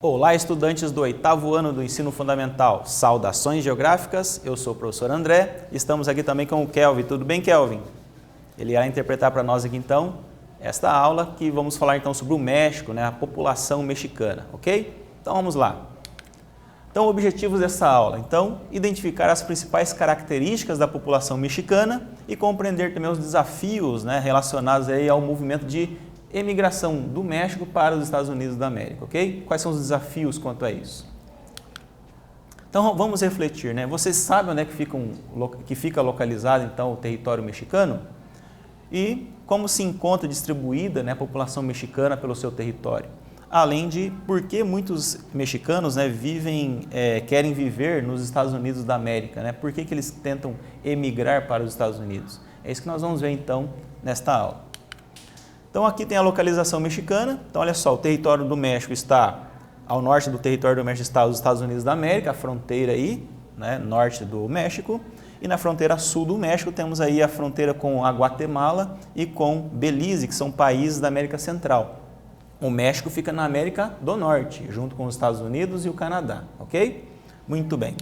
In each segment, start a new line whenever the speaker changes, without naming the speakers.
Olá, estudantes do 8º ano do Ensino Fundamental. Saudações geográficas, eu sou o professor André. Estamos aqui também com o Kelvin. Tudo bem, Kelvin? Ele irá interpretar para nós aqui, então, esta aula que vamos falar, então, sobre o México, né, a população mexicana, ok? Então, vamos lá. Então, objetivos dessa aula. Então, identificar as principais características da população mexicana e compreender também os desafios, né, relacionados aí ao movimento de emigração do México para os Estados Unidos da América, ok? Quais são os desafios quanto a isso? Então, vamos refletir, né? Vocês sabem onde é que fica localizado, então, o território mexicano? E como se encontra distribuída, né, a população mexicana pelo seu território? Além de por que muitos mexicanos, né, querem viver nos Estados Unidos da América, né? Por que eles tentam emigrar para os Estados Unidos? É isso que nós vamos ver, então, nesta aula. Então, aqui tem a localização mexicana. Então, olha só, o território do México está ao norte do território do México, está os Estados Unidos da América, a fronteira aí, né, norte do México. E na fronteira sul do México temos aí a fronteira com a Guatemala e com Belize, que são países da América Central. O México fica na América do Norte, junto com os Estados Unidos e o Canadá, ok? Muito bem.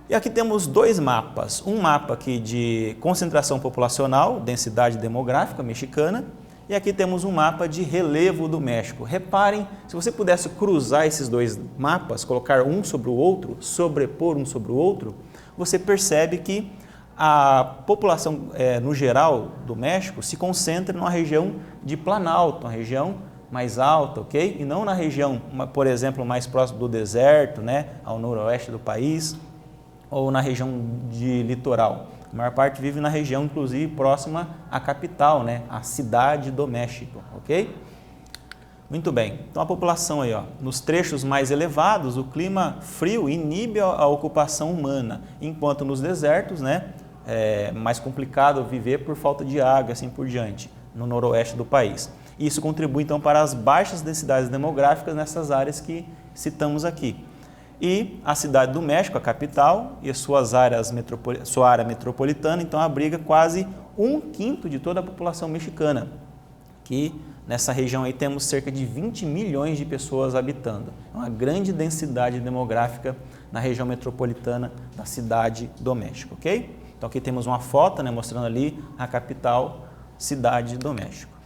E aqui temos dois mapas. Um mapa aqui de concentração populacional, densidade demográfica mexicana, e aqui temos um mapa de relevo do México. Reparem, se você pudesse cruzar esses dois mapas, colocar um sobre o outro, sobrepor um sobre o outro, você percebe que a população, no geral, do México se concentra numa região de Planalto, uma região mais alta, ok? E não na região, por exemplo, mais próximo do deserto, né, ao noroeste do país, ou na região de litoral. A maior parte vive na região, inclusive, próxima à capital, né? A cidade do México, ok? Muito bem. Então, a população aí, ó, nos trechos mais elevados, o clima frio inibe a ocupação humana, enquanto nos desertos, né, é mais complicado viver por falta de água, assim por diante, no noroeste do país. Isso contribui, então, para as baixas densidades demográficas nessas áreas que citamos aqui. E a cidade do México, a capital, e sua área metropolitana, então abriga quase 1/5 de toda a população mexicana, que nessa região aí temos cerca de 20 milhões de pessoas habitando. É uma grande densidade demográfica na região metropolitana da cidade do México, ok? Então aqui temos uma foto, né, mostrando ali a capital, cidade do México.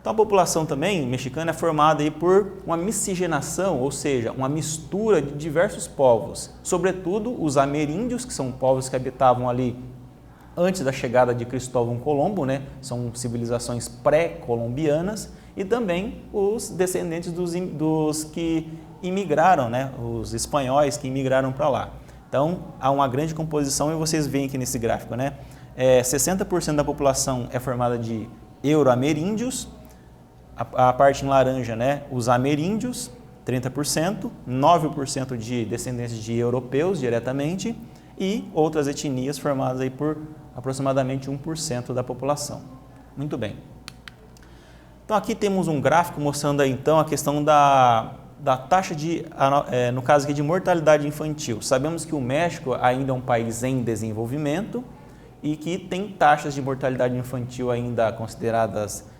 Então, a população também mexicana é formada aí por uma miscigenação, ou seja, uma mistura de diversos povos, sobretudo os ameríndios, que são povos que habitavam ali antes da chegada de Cristóvão Colombo, né? São civilizações pré-colombianas, e também os descendentes dos que imigraram, né? Os espanhóis que imigraram para lá. Então, há uma grande composição, e vocês veem aqui nesse gráfico, né? 60% da população é formada de euro-ameríndios. A parte em laranja, né, os ameríndios, 30%, 9% de descendentes de europeus diretamente e outras etnias formadas aí por aproximadamente 1% da população. Muito bem. Então aqui temos um gráfico mostrando aí, então, a questão da taxa no caso aqui de mortalidade infantil. Sabemos que o México ainda é um país em desenvolvimento e que tem taxas de mortalidade infantil ainda consideradas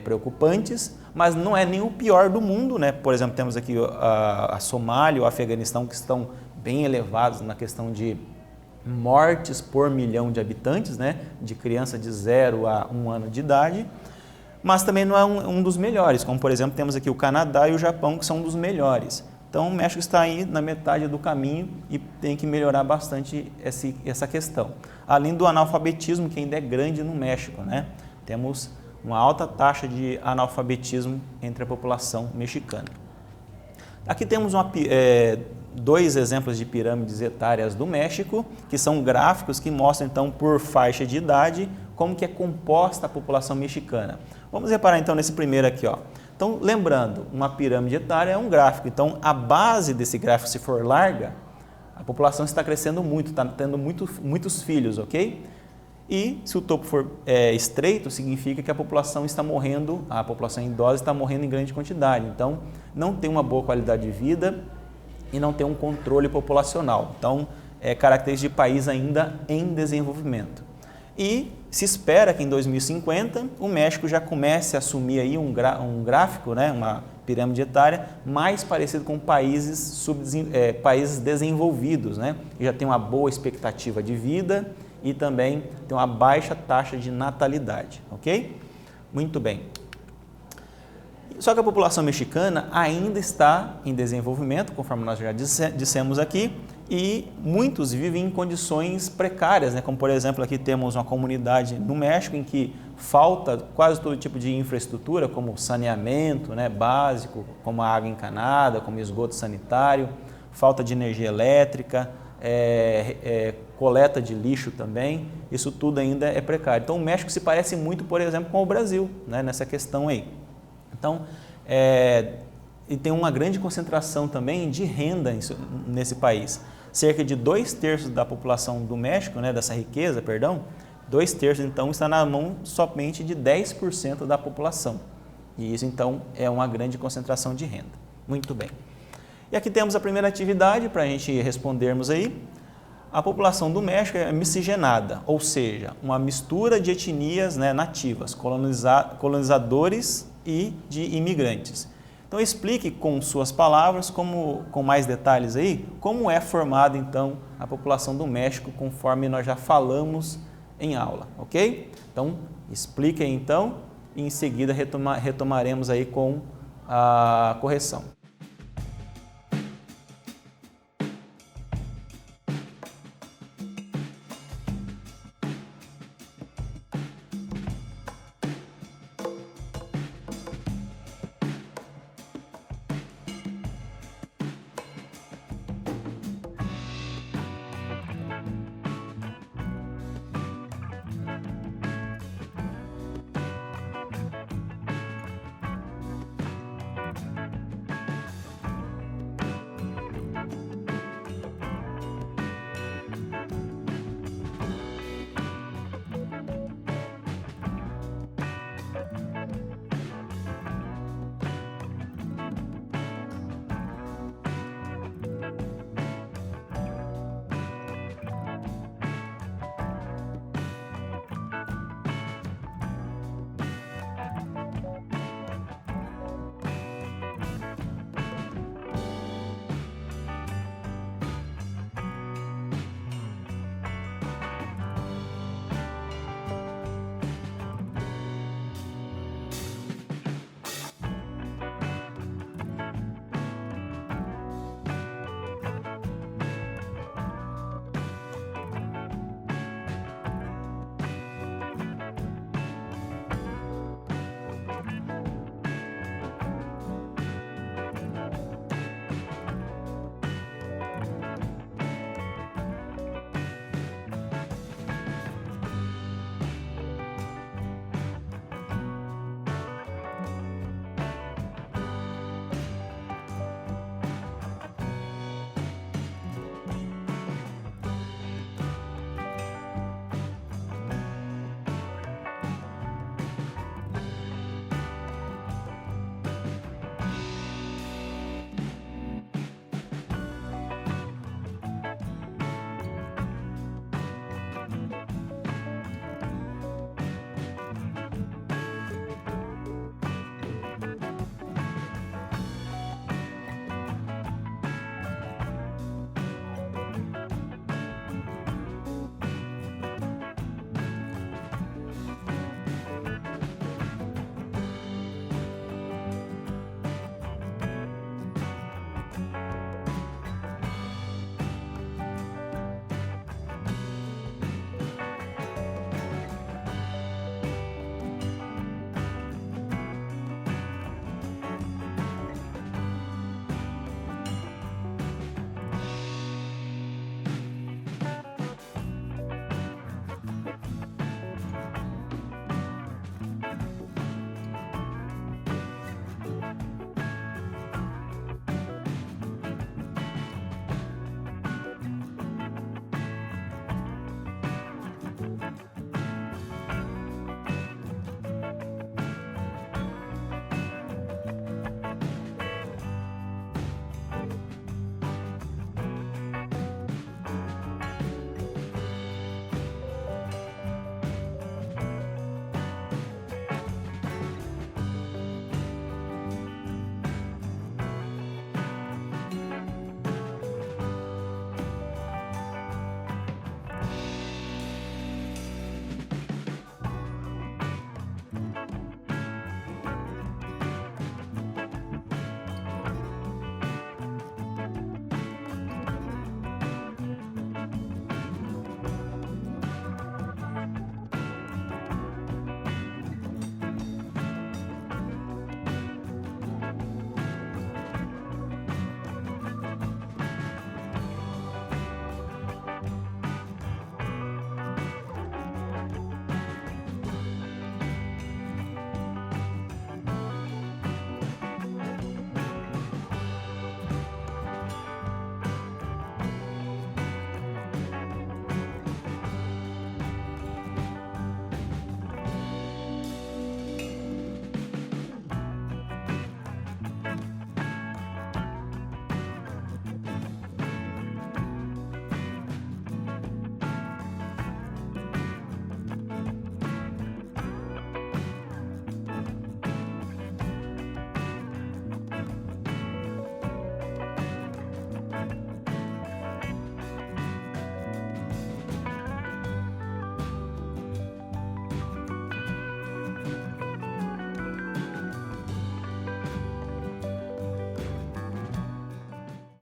preocupantes, mas não é nem o pior do mundo, né? Por exemplo, temos aqui a Somália, o Afeganistão, que estão bem elevados na questão de mortes por milhão de habitantes, né? De criança de 0 a 1 ano de idade, mas também não é um dos melhores, como por exemplo temos aqui o Canadá e o Japão, que são um dos melhores. Então o México está aí na metade do caminho e tem que melhorar bastante essa questão. Além do analfabetismo, que ainda é grande no México, né? Temos uma alta taxa de analfabetismo entre a população mexicana. Aqui temos dois exemplos de pirâmides etárias do México, que são gráficos que mostram, então, por faixa de idade, como que é composta a população mexicana. Vamos reparar, então, nesse primeiro aqui, ó. Então, lembrando, uma pirâmide etária é um gráfico. Então, a base desse gráfico, se for larga, a população está crescendo muito, está tendo muitos filhos, ok? E se o topo for estreito, significa que a população está morrendo, a população idosa está morrendo em grande quantidade. Então, não tem uma boa qualidade de vida e não tem um controle populacional. Então, é característica de país ainda em desenvolvimento. E se espera que em 2050 o México já comece a assumir aí um gráfico, né, pirâmide etária mais parecido com países desenvolvidos, né? Que já tem uma boa expectativa de vida e também tem uma baixa taxa de natalidade, ok? Muito bem. Só que a população mexicana ainda está em desenvolvimento, conforme nós já dissemos aqui, e muitos vivem em condições precárias, né? Como por exemplo aqui temos uma comunidade no México em que falta quase todo tipo de infraestrutura, como saneamento, né, básico, como a água encanada, como esgoto sanitário, falta de energia elétrica, coleta de lixo também, isso tudo ainda é precário. Então o México se parece muito, por exemplo, com o Brasil, né, nessa questão aí. Então, e tem uma grande concentração também de renda nesse país. Cerca de 2/3 da população do México, né, dessa riqueza, perdão, 2/3 então está na mão somente de 10% da população. E isso então é uma grande concentração de renda. Muito bem. E aqui temos a primeira atividade para a gente respondermos aí. A população do México é miscigenada, ou seja, uma mistura de etnias, né, nativas, colonizadores e de imigrantes. Então explique com suas palavras, com mais detalhes aí, como é formada então a população do México, conforme nós já falamos em aula, ok? Então explique aí então e em seguida retomaremos aí com a correção.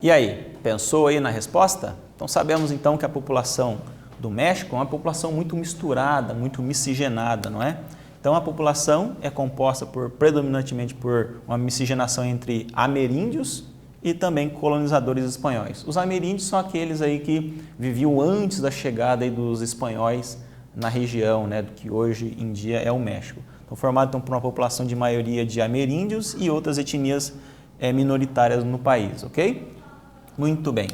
E aí, pensou aí na resposta? Então sabemos então que a população do México é uma população muito misturada, muito miscigenada, não é? Então a população é composta predominantemente por uma miscigenação entre ameríndios e também colonizadores espanhóis. Os ameríndios são aqueles aí que viviam antes da chegada aí dos espanhóis na região, né, do que hoje em dia é o México. Então formado então, por uma população de maioria de ameríndios e outras etnias minoritárias no país, ok? Muito bem.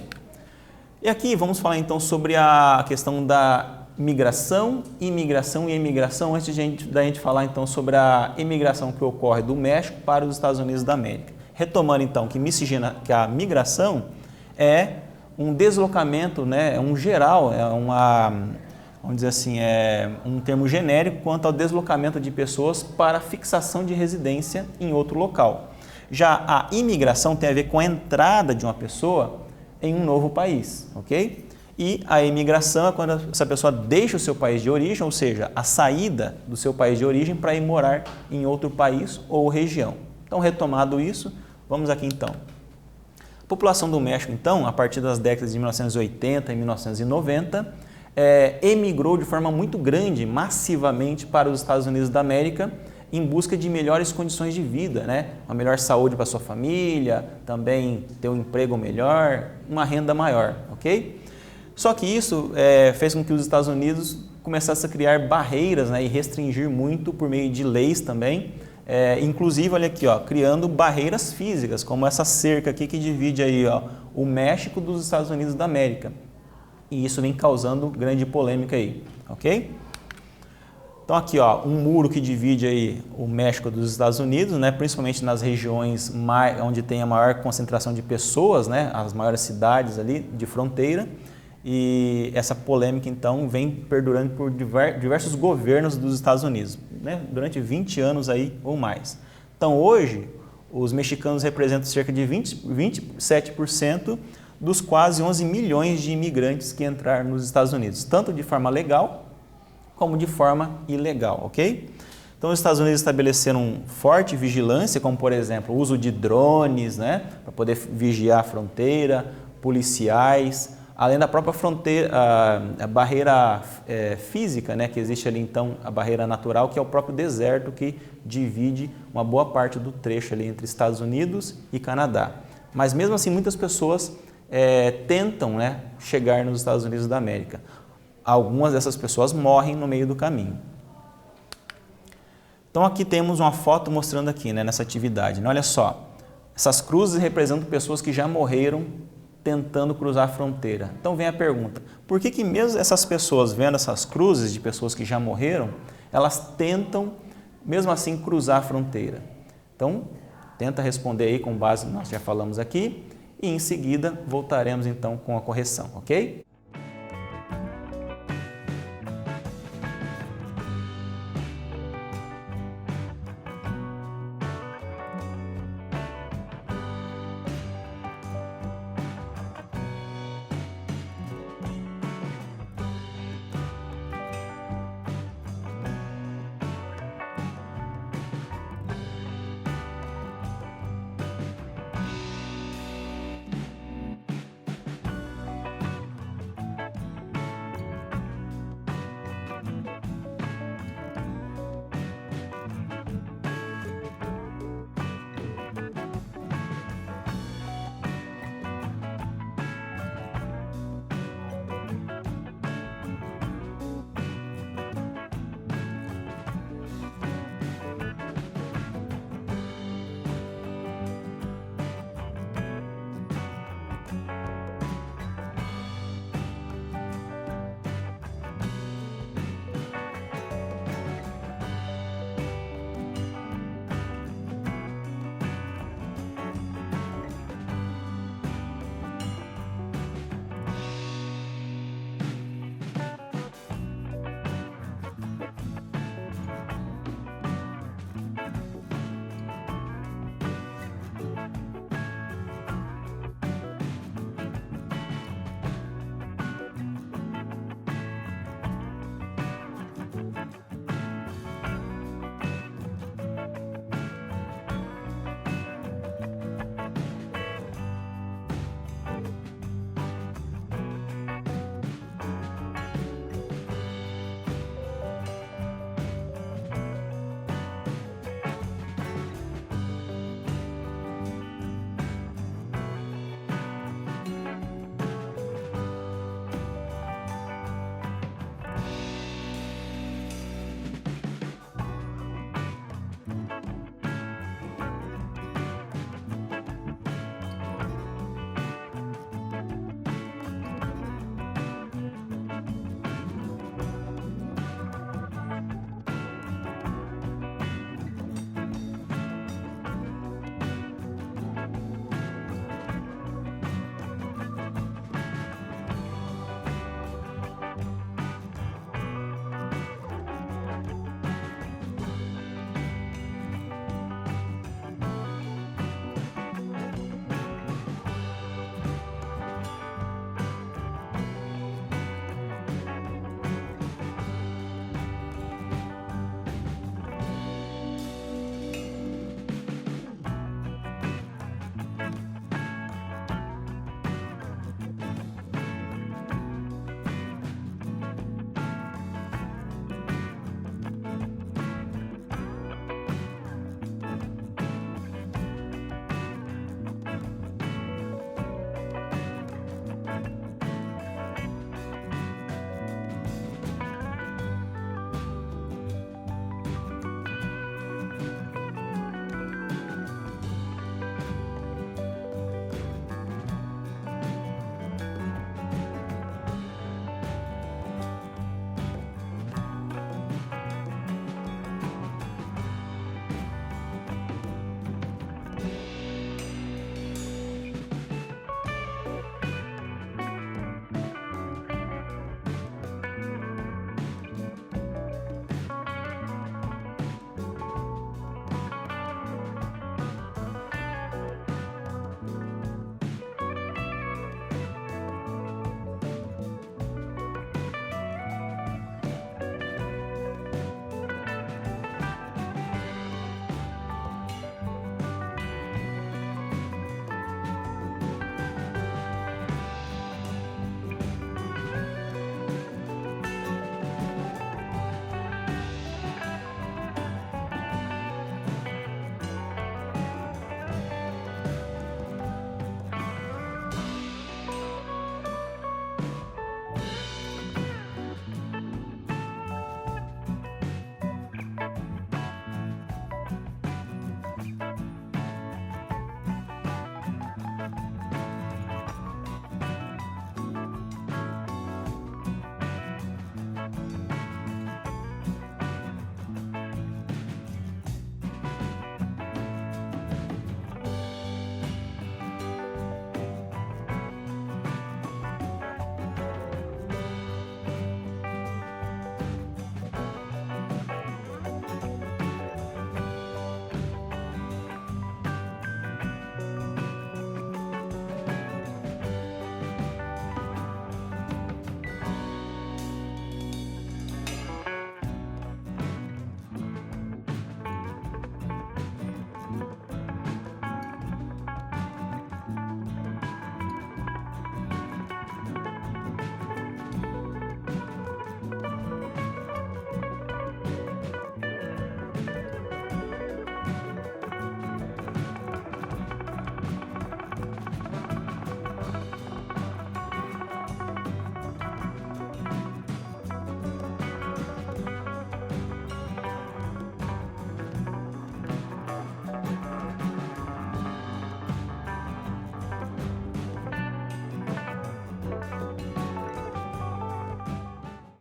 E aqui vamos falar então sobre a questão da migração, imigração e emigração, antes da gente falar então sobre a imigração que ocorre do México para os Estados Unidos da América. Retomando então que a migração é um deslocamento, né, é um geral, é vamos dizer assim, é um termo genérico quanto ao deslocamento de pessoas para fixação de residência em outro local. Já a imigração tem a ver com a entrada de uma pessoa em um novo país, ok? E a imigração é quando essa pessoa deixa o seu país de origem, ou seja, a saída do seu país de origem para ir morar em outro país ou região. Então, retomado isso, vamos aqui então. A população do México, então, a partir das décadas de 1980 e 1990, emigrou de forma muito grande, massivamente para os Estados Unidos da América, em busca de melhores condições de vida, né? Uma melhor saúde para sua família, também ter um emprego melhor, uma renda maior, ok? Só que isso fez com que os Estados Unidos começassem a criar barreiras, né, e restringir muito por meio de leis também, inclusive, olha aqui, ó, criando barreiras físicas, como essa cerca aqui que divide aí, ó, o México dos Estados Unidos da América. E isso vem causando grande polêmica aí, ok? Então aqui, ó, um muro que divide aí o México dos Estados Unidos, né, principalmente nas regiões onde tem a maior concentração de pessoas, né, as maiores cidades ali de fronteira. E essa polêmica, então, vem perdurando por diversos governos dos Estados Unidos, né, durante 20 anos aí ou mais. Então, hoje, os mexicanos representam cerca de 27% dos quase 11 milhões de imigrantes que entraram nos Estados Unidos, tanto de forma legal como de forma ilegal, ok? Então, os Estados Unidos estabeleceram forte vigilância, como, por exemplo, o uso de drones, né, para poder vigiar a fronteira, policiais, além da própria fronteira, a barreira física, né, que existe ali, então, a barreira natural, que é o próprio deserto que divide uma boa parte do trecho ali entre Estados Unidos e Canadá. Mas, mesmo assim, muitas pessoas tentam, né, chegar nos Estados Unidos da América. Algumas dessas pessoas morrem no meio do caminho. Então, aqui temos uma foto mostrando aqui, né, nessa atividade. Né? Olha só, essas cruzes representam pessoas que já morreram tentando cruzar a fronteira. Então vem a pergunta, por que mesmo essas pessoas, vendo essas cruzes de pessoas que já morreram, elas tentam, mesmo assim, cruzar a fronteira? Então, tenta responder aí com base no que nós já falamos aqui e em seguida voltaremos então com a correção, ok?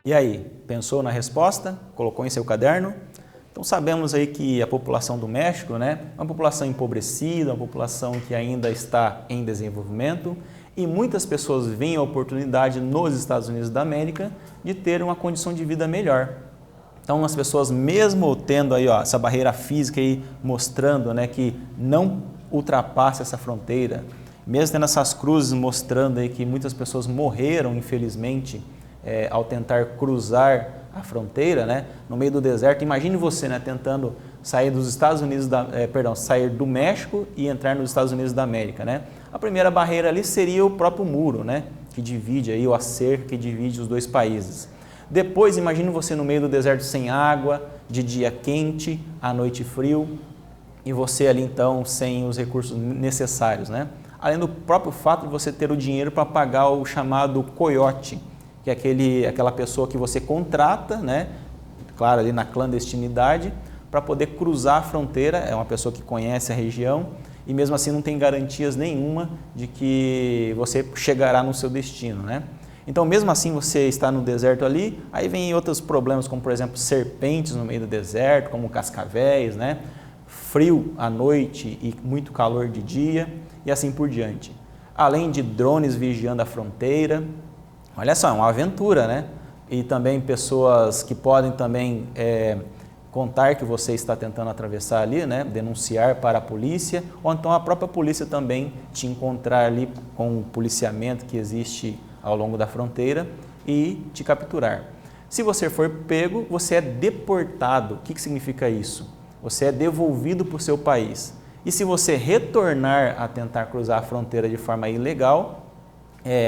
E aí, pensou na resposta? Colocou em seu caderno? Então sabemos aí que a população do México, né, é uma população empobrecida, uma população que ainda está em desenvolvimento e muitas pessoas veem a oportunidade nos Estados Unidos da América de ter uma condição de vida melhor. Então as pessoas, mesmo tendo aí essa barreira física aí mostrando, né, que não ultrapassa essa fronteira, mesmo tendo essas cruzes mostrando aí que muitas pessoas morreram, infelizmente, ao tentar cruzar a fronteira, né, no meio do deserto. Imagine você, né, tentando sair dos Estados Unidos sair do México e entrar nos Estados Unidos da América, né? A primeira barreira ali seria o próprio muro, né, que divide aí, ou a cerca que divide os dois países. Depois, imagine você no meio do deserto sem água, de dia quente, à noite frio, e você ali então sem os recursos necessários, né? Além do próprio fato de você ter o dinheiro para pagar o chamado coiote, que é aquela pessoa que você contrata, né? Claro, ali na clandestinidade, para poder cruzar a fronteira. É uma pessoa que conhece a região e mesmo assim não tem garantias nenhuma de que você chegará no seu destino, né? Então, mesmo assim, você está no deserto ali, aí vem outros problemas, como por exemplo serpentes no meio do deserto, como cascavéis, né? Frio à noite e muito calor de dia e assim por diante. Além de drones vigiando a fronteira. Olha só, é uma aventura, né? E também pessoas que podem também contar que você está tentando atravessar ali, né? Denunciar para a polícia, ou então a própria polícia também te encontrar ali com o policiamento que existe ao longo da fronteira e te capturar. Se você for pego, você é deportado. O que significa isso? Você é devolvido para o seu país. E se você retornar a tentar cruzar a fronteira de forma ilegal,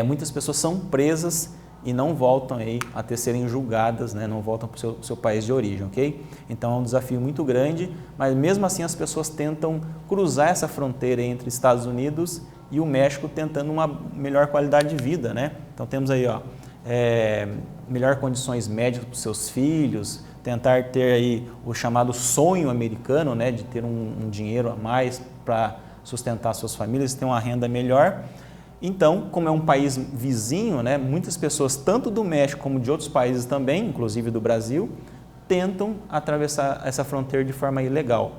muitas pessoas são presas e não voltam aí a serem julgadas, né? Não voltam para o seu país de origem, ok? Então é um desafio muito grande, mas mesmo assim as pessoas tentam cruzar essa fronteira entre Estados Unidos e o México tentando uma melhor qualidade de vida, né? Então temos aí, melhor condições médicas para os seus filhos, tentar ter aí o chamado sonho americano, né? De ter um dinheiro a mais para sustentar suas famílias, ter uma renda melhor. Então, como é um país vizinho, né, muitas pessoas, tanto do México como de outros países também, inclusive do Brasil, tentam atravessar essa fronteira de forma ilegal.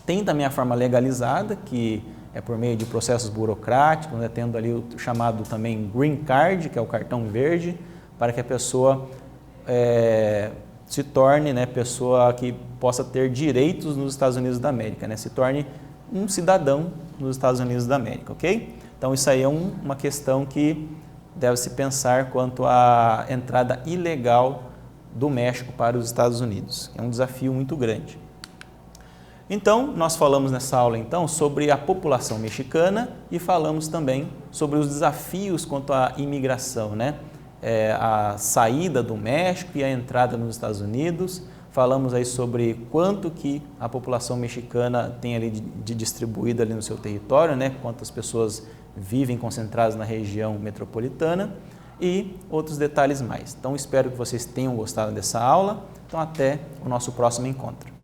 Tem também a forma legalizada, que é por meio de processos burocráticos, né, tendo ali o chamado também Green Card, que é o cartão verde, para que a pessoa se torne, né, pessoa que possa ter direitos nos Estados Unidos da América, né, se torne um cidadão nos Estados Unidos da América, ok? Então isso aí é uma questão que deve se pensar quanto à entrada ilegal do México para os Estados Unidos. É um desafio muito grande. Então, nós falamos nessa aula então sobre a população mexicana e falamos também sobre os desafios quanto à imigração, né? A saída do México e a entrada nos Estados Unidos. Falamos aí sobre quanto que a população mexicana tem ali de distribuída ali no seu território, né? Quantas pessoas vivem concentradas na região metropolitana e outros detalhes mais. Então, espero que vocês tenham gostado dessa aula. Então, até o nosso próximo encontro.